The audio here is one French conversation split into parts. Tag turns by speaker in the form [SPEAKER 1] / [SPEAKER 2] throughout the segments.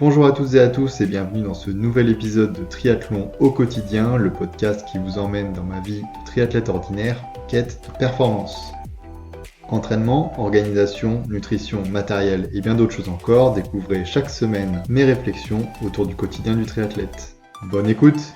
[SPEAKER 1] Bonjour à toutes et à tous et bienvenue dans ce nouvel épisode de Triathlon au quotidien, le podcast qui vous emmène dans ma vie de triathlète ordinaire en quête de performance. Entraînement, organisation, nutrition, matériel et bien d'autres choses encore, découvrez chaque semaine mes réflexions autour du quotidien du triathlète. Bonne écoute!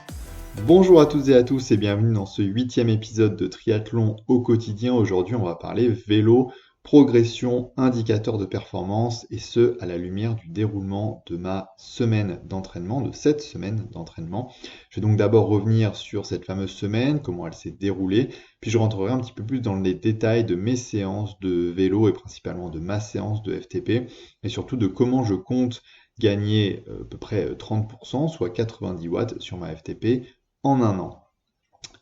[SPEAKER 1] Bonjour à toutes et à tous et bienvenue dans ce 8e épisode de Triathlon au quotidien. Aujourd'hui on va parler vélo, progression, indicateur de performance et ce à la lumière du déroulement de ma semaine d'entraînement, de cette semaine d'entraînement. Je vais donc d'abord revenir sur cette fameuse semaine, comment elle s'est déroulée, puis je rentrerai un petit peu plus dans les détails de mes séances de vélo et principalement de ma séance de FTP et surtout de comment je compte gagner à peu près 30%, soit 90 watts sur ma FTP en un an.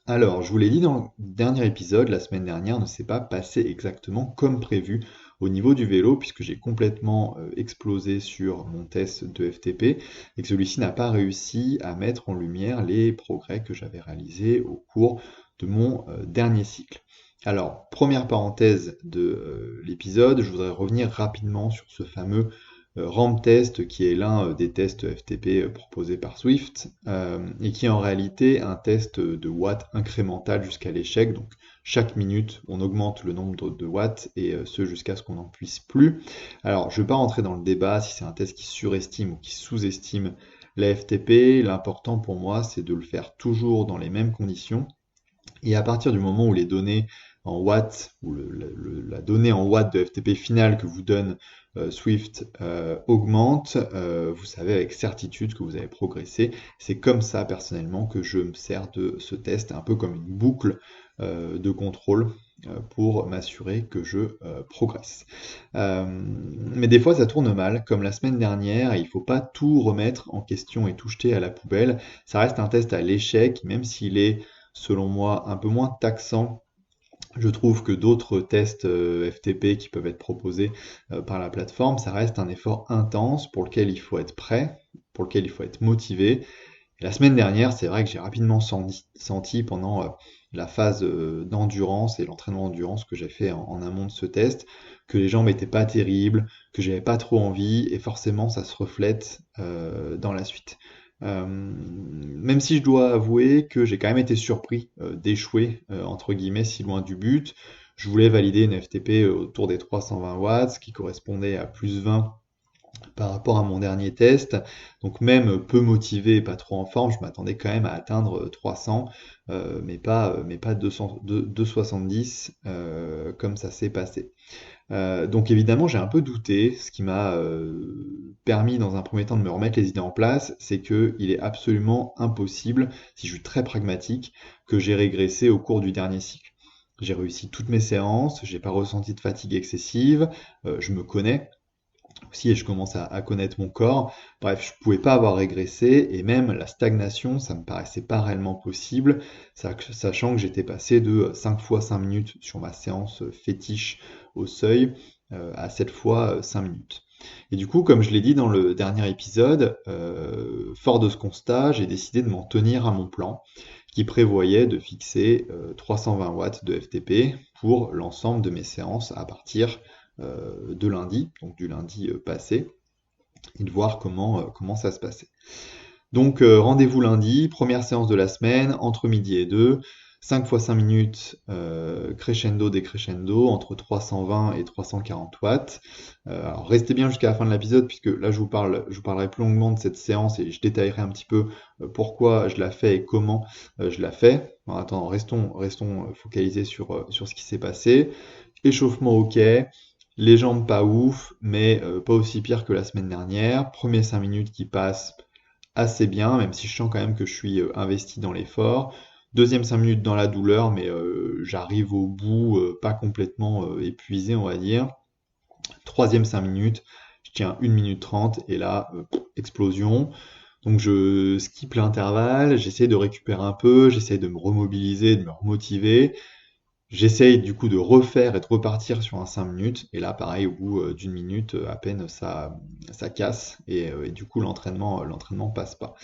[SPEAKER 1] Alors, je vous l'ai dit dans le dernier épisode, la semaine dernière ne s'est pas passé exactement comme prévu au niveau du vélo, puisque j'ai complètement explosé sur mon test de FTP et que celui-ci n'a pas réussi à mettre en lumière les progrès que j'avais réalisés au cours de mon dernier cycle. Alors, première parenthèse de l'épisode, je voudrais revenir rapidement sur ce fameux Ramp Test, qui est l'un des tests FTP proposés par Swift, et qui est en réalité un test de watts incrémental jusqu'à l'échec. Donc chaque minute, on augmente le nombre de watts, et ce jusqu'à ce qu'on n'en puisse plus. Alors, je ne vais pas rentrer dans le débat si c'est un test qui surestime ou qui sous-estime la FTP. L'important pour moi, c'est de le faire toujours dans les mêmes conditions. Et à partir du moment où les données en watts, ou la donnée en watts de FTP finale que vous donne Swift augmente, vous savez avec certitude que vous avez progressé. C'est comme ça personnellement que je me sers de ce test, un peu comme une boucle de contrôle pour m'assurer que je progresse. Mais des fois ça tourne mal, comme la semaine dernière, et il ne faut pas tout remettre en question et tout jeter à la poubelle. Ça reste un test à l'échec, même s'il est selon moi un peu moins taxant. Je trouve que d'autres tests FTP qui peuvent être proposés par la plateforme, ça reste un effort intense pour lequel il faut être prêt, pour lequel il faut être motivé. Et la semaine dernière, c'est vrai que j'ai rapidement senti pendant la phase d'endurance et l'entraînement d'endurance que j'ai fait en amont de ce test, que les jambes n'étaient pas terribles, que j'avais pas trop envie, et forcément ça se reflète dans la suite. Même si je dois avouer que j'ai quand même été surpris d'échouer entre guillemets si loin du but. Je voulais valider une FTP autour des 320 watts, ce qui correspondait à plus 20 par rapport à mon dernier test. Donc même peu motivé et pas trop en forme, je m'attendais quand même à atteindre 300, mais pas 200, 270 comme ça s'est passé. Donc évidemment, j'ai un peu douté. Ce qui m'a permis dans un premier temps de me remettre les idées en place, c'est que il est absolument impossible, si je suis très pragmatique, que j'ai régressé au cours du dernier cycle. J'ai réussi toutes mes séances, j'ai pas ressenti de fatigue excessive, je me connais aussi et je commence à connaître mon corps. Bref, je pouvais pas avoir régressé et même la stagnation, ça me paraissait pas réellement possible, sachant que j'étais passé de 5 fois 5 minutes sur ma séance fétiche au seuil à 7 fois 5 minutes. Et du coup, comme je l'ai dit dans le dernier épisode, fort de ce constat, j'ai décidé de m'en tenir à mon plan qui prévoyait de fixer 320 watts de FTP pour l'ensemble de mes séances à partir de lundi, donc du lundi passé, et de voir comment ça se passait. Donc rendez-vous lundi, première séance de la semaine, entre midi et 2, 5 fois 5 minutes, crescendo, décrescendo, entre 320 et 340 watts. Alors restez bien jusqu'à la fin de l'épisode, puisque là je vous parlerai plus longuement de cette séance et je détaillerai un petit peu pourquoi je la fais et comment je la fais. En attendant, restons focalisés sur ce qui s'est passé. Échauffement ok, les jambes pas ouf, mais pas aussi pire que la semaine dernière. Premier 5 minutes qui passent assez bien, même si je sens quand même que je suis investi dans l'effort. Deuxième 5 minutes dans la douleur, mais j'arrive au bout, pas complètement épuisé, on va dire. Troisième 5 minutes, je tiens 1 minute 30, et là, explosion. Donc je skip l'intervalle, j'essaie de récupérer un peu, j'essaie de me remobiliser, de me remotiver. J'essaye du coup de refaire et de repartir sur un 5 minutes, et là pareil au bout d'une minute à peine ça casse, et du coup l'entraînement passe pas.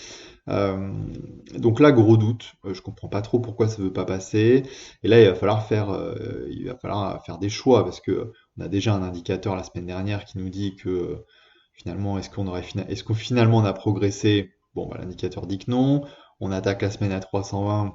[SPEAKER 1] Donc là gros doute, je comprends pas trop pourquoi ça veut pas passer, et là il va falloir faire des choix, parce que on a déjà un indicateur la semaine dernière qui nous dit que Finalement, est-ce qu'on finalement on a progressé? Bon, bah, l'indicateur dit que non. On attaque la semaine à 320,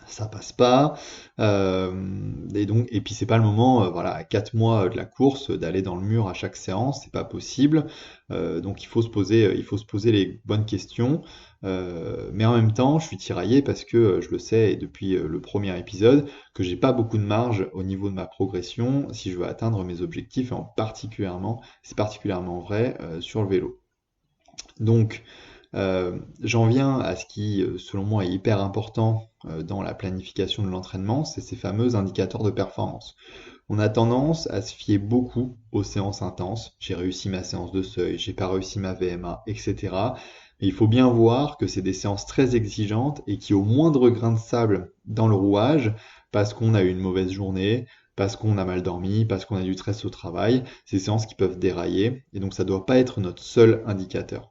[SPEAKER 1] ça passe pas. Et puis c'est pas le moment, voilà, à 4 mois de la course, d'aller dans le mur à chaque séance, c'est pas possible. Donc il faut se poser les bonnes questions. Mais en même temps, je suis tiraillé parce que je le sais, et depuis le premier épisode, que j'ai pas beaucoup de marge au niveau de ma progression si je veux atteindre mes objectifs, et c'est particulièrement vrai sur le vélo. Donc, j'en viens à ce qui, selon moi, est hyper important dans la planification de l'entraînement, c'est ces fameux indicateurs de performance. On a tendance à se fier beaucoup aux séances intenses. J'ai réussi ma séance de seuil, j'ai pas réussi ma VMA, etc. Mais il faut bien voir que c'est des séances très exigeantes et qui, au moindre grain de sable dans le rouage, parce qu'on a eu une mauvaise journée, parce qu'on a mal dormi, parce qu'on a du stress au travail, c'est des séances qui peuvent dérailler. Et donc ça doit pas être notre seul indicateur.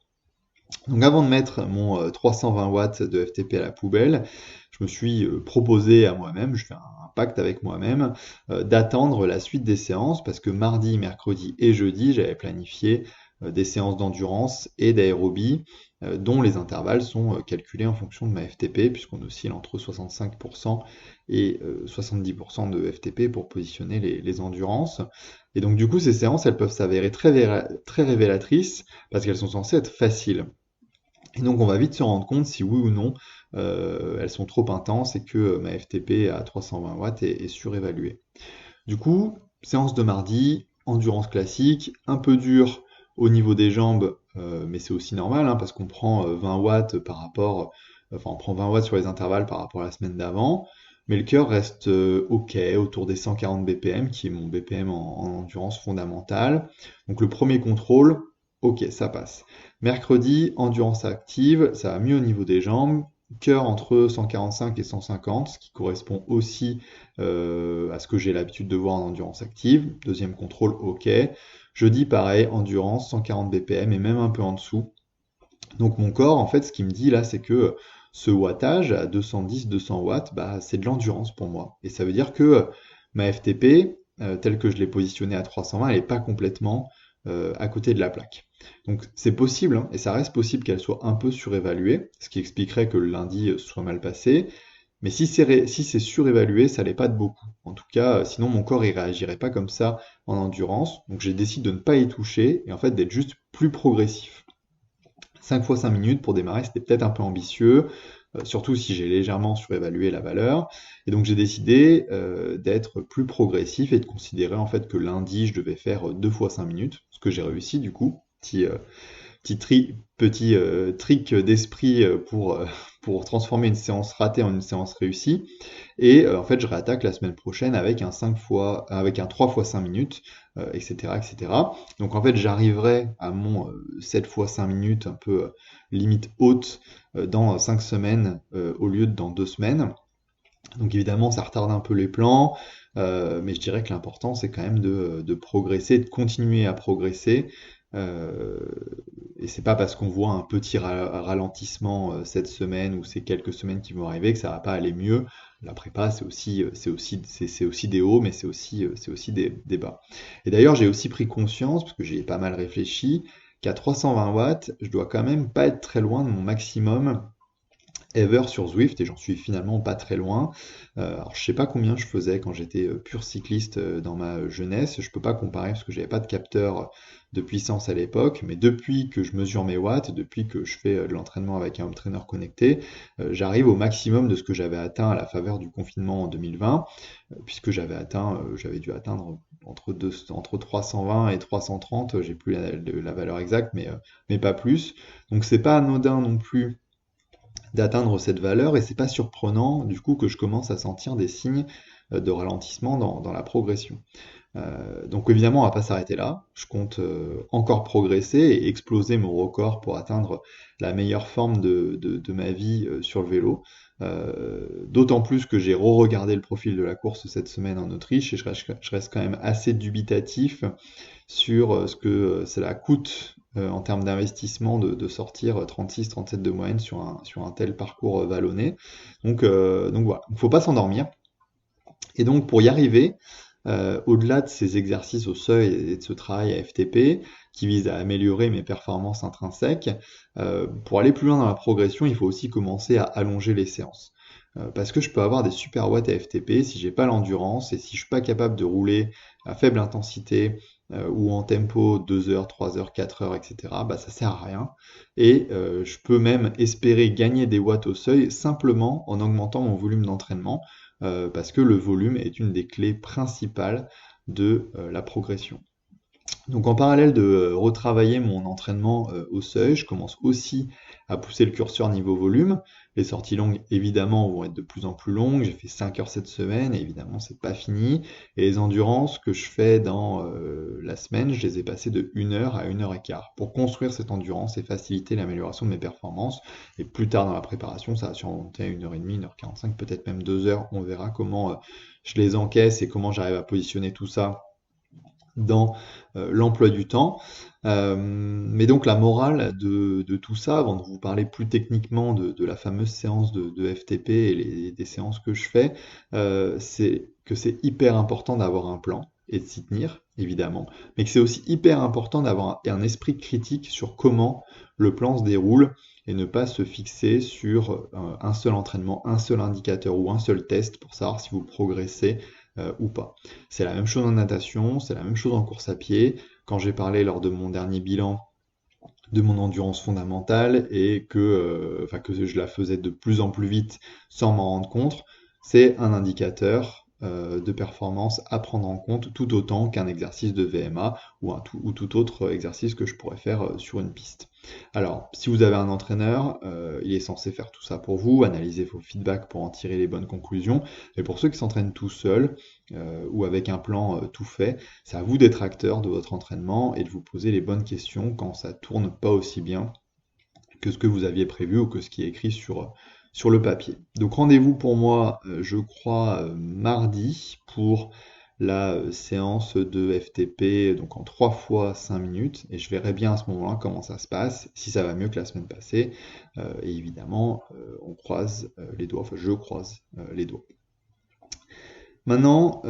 [SPEAKER 1] Donc avant de mettre mon 320 watts de FTP à la poubelle, je me suis proposé à moi-même, je fais un pacte avec moi-même, d'attendre la suite des séances parce que mardi, mercredi et jeudi, j'avais planifié des séances d'endurance et d'aérobie dont les intervalles sont calculés en fonction de ma FTP puisqu'on oscille entre 65% et 70% de FTP pour positionner les endurances. Et donc du coup, ces séances, elles peuvent s'avérer très révélatrices parce qu'elles sont censées être faciles. Et donc on va vite se rendre compte si oui ou non elles sont trop intenses et que ma FTP à 320 watts est surévaluée. Du coup, séance de mardi, endurance classique, un peu dur au niveau des jambes, mais c'est aussi normal parce qu'on prend 20 watts on prend 20 watts sur les intervalles par rapport à la semaine d'avant, mais le cœur reste ok, autour des 140 BPM, qui est mon BPM en endurance fondamentale. Donc le premier contrôle, ok, ça passe. Mercredi, endurance active, ça va mieux au niveau des jambes, cœur entre 145 et 150, ce qui correspond aussi à ce que j'ai l'habitude de voir en endurance active. Deuxième contrôle, ok. Jeudi, pareil, endurance, 140 BPM et même un peu en dessous. Donc mon corps, en fait, ce qu'il me dit là, c'est que ce wattage à 210-200 watts, bah, c'est de l'endurance pour moi. Et ça veut dire que ma FTP, telle que je l'ai positionnée à 320, elle n'est pas complètement à côté de la plaque. Donc c'est possible, et ça reste possible qu'elle soit un peu surévaluée, ce qui expliquerait que le lundi soit mal passé. Mais si c'est surévalué, ça l'est pas de beaucoup. En tout cas, sinon mon corps il réagirait pas comme ça en endurance. Donc j'ai décidé de ne pas y toucher et en fait d'être juste plus progressif. 5 fois 5 minutes pour démarrer, c'était peut-être un peu ambitieux, surtout si j'ai légèrement surévalué la valeur. Et donc j'ai décidé d'être plus progressif et de considérer en fait que lundi je devais faire 2 fois 5 minutes, ce que j'ai réussi du coup. Petit trick d'esprit pour transformer une séance ratée en une séance réussie. Et en fait, je réattaque la semaine prochaine avec avec un 3 fois 5 minutes, etc., etc. Donc en fait, j'arriverai à mon 7 fois 5 minutes, un peu limite haute, dans 5 semaines au lieu de dans 2 semaines. Donc évidemment, ça retarde un peu les plans, mais je dirais que l'important, c'est quand même de progresser, de continuer à progresser. Euh, et c'est pas parce qu'on voit un petit ralentissement cette semaine ou ces quelques semaines qui vont arriver que ça va pas aller mieux. La prépa, c'est aussi des hauts, mais c'est aussi des bas. Et d'ailleurs, j'ai aussi pris conscience, parce que j'y ai pas mal réfléchi, qu'à 320 watts, je dois quand même pas être très loin de mon maximum ever sur Zwift et j'en suis finalement pas très loin. Alors je sais pas combien je faisais quand j'étais pur cycliste dans ma jeunesse, je peux pas comparer parce que j'avais pas de capteur de puissance à l'époque, mais depuis que je mesure mes watts, depuis que je fais de l'entraînement avec un home trainer connecté, j'arrive au maximum de ce que j'avais atteint à la faveur du confinement en 2020, puisque j'avais dû atteindre entre 320 et 330, j'ai plus la valeur exacte, mais pas plus. Donc c'est pas anodin non plus d'atteindre cette valeur et c'est pas surprenant du coup que je commence à sentir des signes de ralentissement dans la progression. Donc évidemment on va pas s'arrêter là, je compte encore progresser et exploser mon record pour atteindre la meilleure forme de ma vie sur le vélo. D'autant plus que j'ai re-regardé le profil de la course cette semaine en Autriche et je reste quand même assez dubitatif sur ce que cela coûte en termes d'investissement de sortir 36-37 de moyenne sur un tel parcours vallonné. Donc voilà, il ne faut pas s'endormir. Et donc pour y arriver, au-delà de ces exercices au seuil et de ce travail à FTP, qui vise à améliorer mes performances intrinsèques. Pour aller plus loin dans la progression, il faut aussi commencer à allonger les séances. Parce que je peux avoir des super watts à FTP si j'ai pas l'endurance et si je suis pas capable de rouler à faible intensité ou en tempo 2 heures, 3 heures, 4 heures, etc., bah ça sert à rien. Et je peux même espérer gagner des watts au seuil simplement en augmentant mon volume d'entraînement, parce que le volume est une des clés principales de la progression. Donc en parallèle de retravailler mon entraînement au seuil, je commence aussi à pousser le curseur niveau volume. Les sorties longues, évidemment, vont être de plus en plus longues. J'ai fait 5 heures cette semaine, et évidemment, c'est pas fini. Et les endurances que je fais dans la semaine, je les ai passées de 1 heure à 1 heure et quart pour construire cette endurance et faciliter l'amélioration de mes performances. Et plus tard dans la préparation, ça va sûrement monter à 1h30, 1h45, peut-être même 2 heures. On verra comment je les encaisse et comment j'arrive à positionner tout ça dans l'emploi du temps. Mais donc la morale de tout ça, avant de vous parler plus techniquement de la fameuse séance de FTP et des séances que je fais, c'est que c'est hyper important d'avoir un plan et de s'y tenir, évidemment, mais que c'est aussi hyper important d'avoir un esprit critique sur comment le plan se déroule et ne pas se fixer sur un seul entraînement, un seul indicateur ou un seul test pour savoir si vous progressez ou pas. C'est la même chose en natation, c'est la même chose en course à pied. Quand j'ai parlé lors de mon dernier bilan de mon endurance fondamentale et que je la faisais de plus en plus vite sans m'en rendre compte, c'est un indicateur de performance à prendre en compte tout autant qu'un exercice de VMA ou tout autre exercice que je pourrais faire sur une piste. Alors, si vous avez un entraîneur, il est censé faire tout ça pour vous, analyser vos feedbacks pour en tirer les bonnes conclusions. Et pour ceux qui s'entraînent tout seuls ou avec un plan tout fait, c'est à vous d'être acteur de votre entraînement et de vous poser les bonnes questions quand ça tourne pas aussi bien que ce que vous aviez prévu ou que ce qui est écrit sur le papier. Donc rendez-vous pour moi, je crois, mardi pour la séance de FTP, donc en 3 fois 5 minutes, et je verrai bien à ce moment-là comment ça se passe, si ça va mieux que la semaine passée, et évidemment, on croise les doigts, enfin je croise les doigts. Maintenant,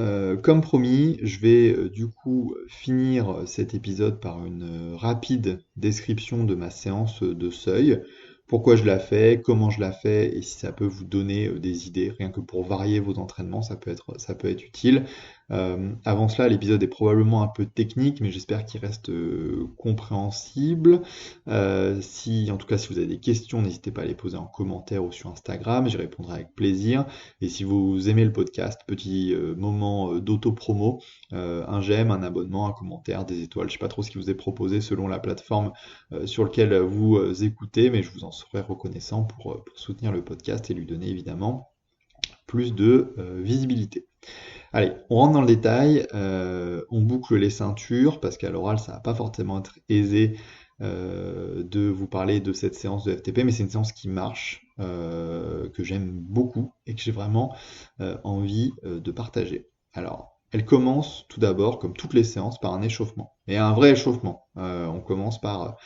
[SPEAKER 1] comme promis, je vais du coup finir cet épisode par une rapide description de ma séance de seuil, pourquoi je la fais, comment je la fais et si ça peut vous donner des idées, rien que pour varier vos entraînements, ça peut être utile. Avant cela, l'épisode est probablement un peu technique, mais j'espère qu'il reste compréhensible. En tout cas, si vous avez des questions, n'hésitez pas à les poser en commentaire ou sur Instagram, j'y répondrai avec plaisir. Et si vous aimez le podcast, petit moment d'auto-promo, un j'aime, un abonnement, un commentaire, des étoiles, je sais pas trop ce qui vous est proposé selon la plateforme sur laquelle vous écoutez, mais je vous en serai reconnaissant pour soutenir le podcast et lui donner évidemment plus de visibilité. Allez, on rentre dans le détail, on boucle les ceintures, parce qu'à l'oral, ça va pas forcément être aisé de vous parler de cette séance de FTP, mais c'est une séance qui marche, que j'aime beaucoup et que j'ai vraiment envie de partager. Alors, elle commence tout d'abord, comme toutes les séances, par un échauffement, et un vrai échauffement. On commence par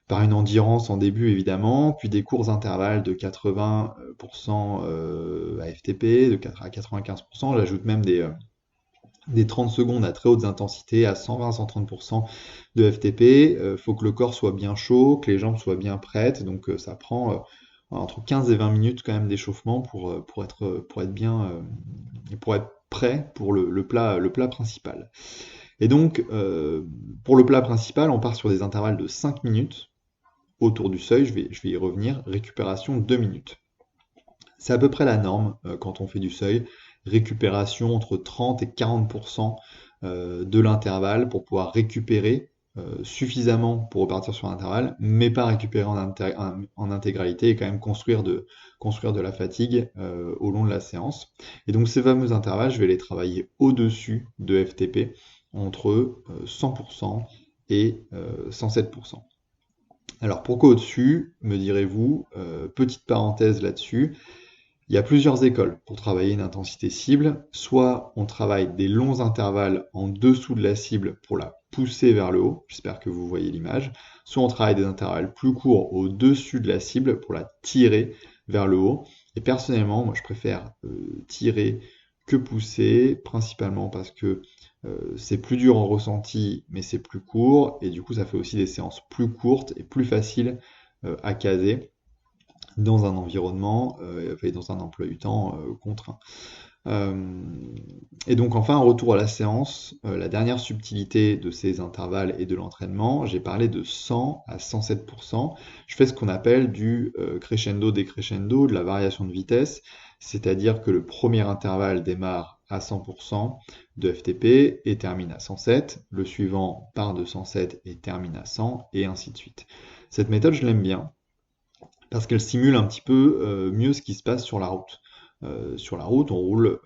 [SPEAKER 1] une endurance en début évidemment, puis des courts intervalles de 80% à FTP, de 4 à 95%, j'ajoute même des 30 secondes à très hautes intensités, à 120-130% de FTP. Faut que le corps soit bien chaud, que les jambes soient bien prêtes, donc ça prend entre 15 et 20 minutes quand même d'échauffement pour être prêt pour le plat principal. Et donc, pour le plat principal, on part sur des intervalles de 5 minutes, autour du seuil, je vais y revenir, récupération 2 minutes. C'est à peu près la norme quand on fait du seuil, récupération entre 30 et 40% de l'intervalle pour pouvoir récupérer suffisamment pour repartir sur l'intervalle, mais pas récupérer en intégralité et quand même construire de la fatigue au long de la séance. Et donc ces fameux intervalles, je vais les travailler au-dessus de FTP, entre 100% et 107%. Alors pourquoi au-dessus, me direz-vous, petite parenthèse là-dessus, il y a plusieurs écoles pour travailler une intensité cible. Soit on travaille des longs intervalles en dessous de la cible pour la pousser vers le haut, j'espère que vous voyez l'image, soit on travaille des intervalles plus courts au-dessus de la cible pour la tirer vers le haut. Et personnellement, moi je préfère tirer que pousser, principalement parce que c'est plus dur en ressenti, mais c'est plus court, et du coup ça fait aussi des séances plus courtes et plus faciles à caser dans un environnement et dans un emploi du temps contraint. Euh, et donc enfin, en retour à la séance, la dernière subtilité de ces intervalles et de l'entraînement, j'ai parlé de 100 à 107%. Je fais ce qu'on appelle du crescendo-décrescendo, de la variation de vitesse, c'est-à-dire que le premier intervalle démarre à 100% de FTP et termine à 107, le suivant part de 107 et termine à 100, et ainsi de suite. Cette méthode, je l'aime bien, parce qu'elle simule un petit peu mieux ce qui se passe sur la route. Sur la route, on roule,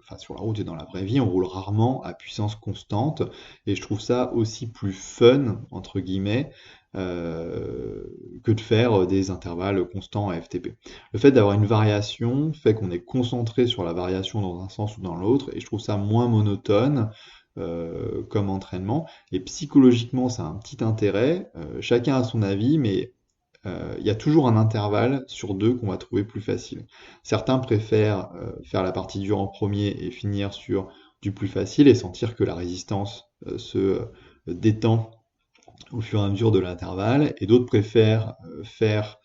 [SPEAKER 1] enfin sur la route et dans la vraie vie, on roule rarement à puissance constante, et je trouve ça aussi plus fun, entre guillemets, que de faire des intervalles constants à FTP. Le fait d'avoir une variation fait qu'on est concentré sur la variation dans un sens ou dans l'autre, et je trouve ça moins monotone comme entraînement, et psychologiquement ça a un petit intérêt, chacun a son avis, mais il y a toujours un intervalle sur deux qu'on va trouver plus facile. Certains préfèrent faire la partie dure en premier et finir sur du plus facile et sentir que la résistance se détend au fur et à mesure de l'intervalle, et d'autres préfèrent faire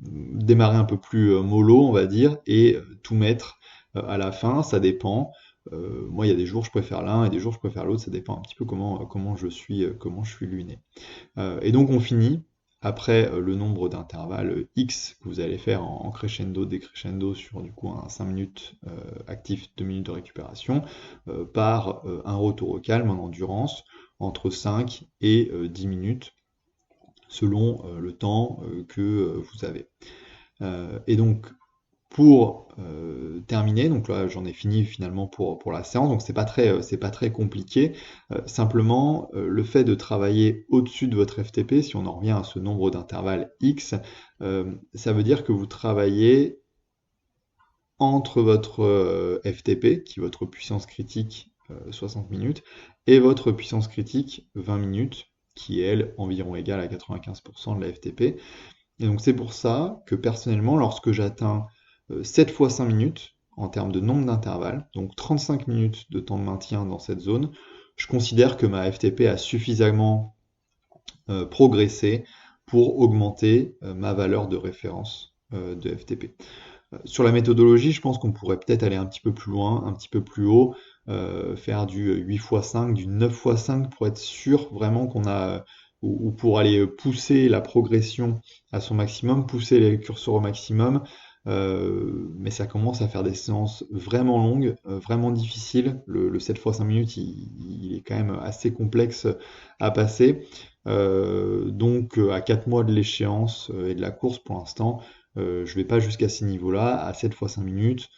[SPEAKER 1] démarrer un peu plus mollo, on va dire, et tout mettre à la fin, ça dépend. Moi, il y a des jours je préfère l'un et des jours je préfère l'autre, ça dépend un petit peu comment je suis luné. Et donc on finit, après le nombre d'intervalles X que vous allez faire en crescendo, décrescendo sur du coup un 5 minutes actif, 2 minutes de récupération, par un retour au calme en endurance entre 5 et 10 minutes selon le temps que vous avez. Et donc pour terminer, donc là j'en ai fini finalement pour la séance, donc c'est pas très compliqué. Simplement, le fait de travailler au-dessus de votre FTP, si on en revient à ce nombre d'intervalles X, ça veut dire que vous travaillez entre votre FTP, qui est votre puissance critique 60 minutes, et votre puissance critique 20 minutes, qui est elle environ égale à 95% de la FTP. Et donc c'est pour ça que personnellement, lorsque j'atteins 7 fois 5 minutes en termes de nombre d'intervalles, donc 35 minutes de temps de maintien dans cette zone, je considère que ma FTP a suffisamment progressé pour augmenter ma valeur de référence de FTP. Sur la méthodologie, je pense qu'on pourrait peut-être aller un petit peu plus loin, un petit peu plus haut, faire du 8 x 5, du 9 x 5 pour être sûr vraiment qu'on a ou pour aller pousser la progression à son maximum, pousser les curseurs au maximum, mais ça commence à faire des séances vraiment longues, vraiment difficiles. Le 7 x 5 minutes, il est quand même assez complexe à passer. Donc à 4 mois de l'échéance et de la course pour l'instant, je vais pas jusqu'à ces niveaux-là. À 7 x 5 minutes,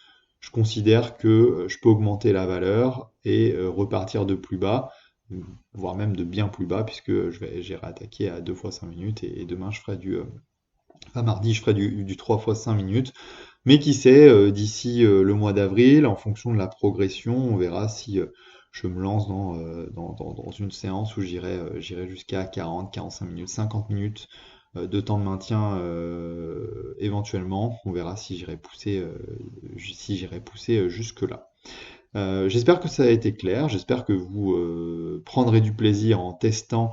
[SPEAKER 1] je considère que je peux augmenter la valeur et repartir de plus bas, voire même de bien plus bas, puisque j'ai réattaqué à 2 x 5 minutes, et demain je ferai mardi je ferai du 3 x 5 minutes. Mais qui sait, d'ici le mois d'avril, en fonction de la progression, on verra si je me lance dans une séance où j'irai jusqu'à 40, 45 minutes, 50 minutes de temps de maintien éventuellement. On verra si j'irai pousser, jusque-là. J'espère que ça a été clair, j'espère que vous prendrez du plaisir en testant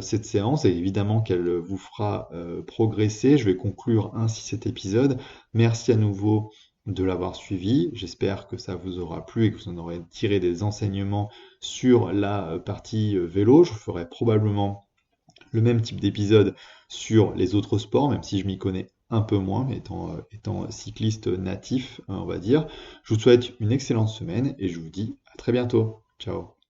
[SPEAKER 1] cette séance, et évidemment qu'elle vous fera progresser. Je vais conclure ainsi cet épisode. Merci à nouveau de l'avoir suivi. J'espère que ça vous aura plu et que vous en aurez tiré des enseignements sur la partie vélo. Je ferai probablement le même type d'épisode sur les autres sports, même si je m'y connais un peu moins, étant cycliste natif, on va dire. Je vous souhaite une excellente semaine et je vous dis à très bientôt. Ciao.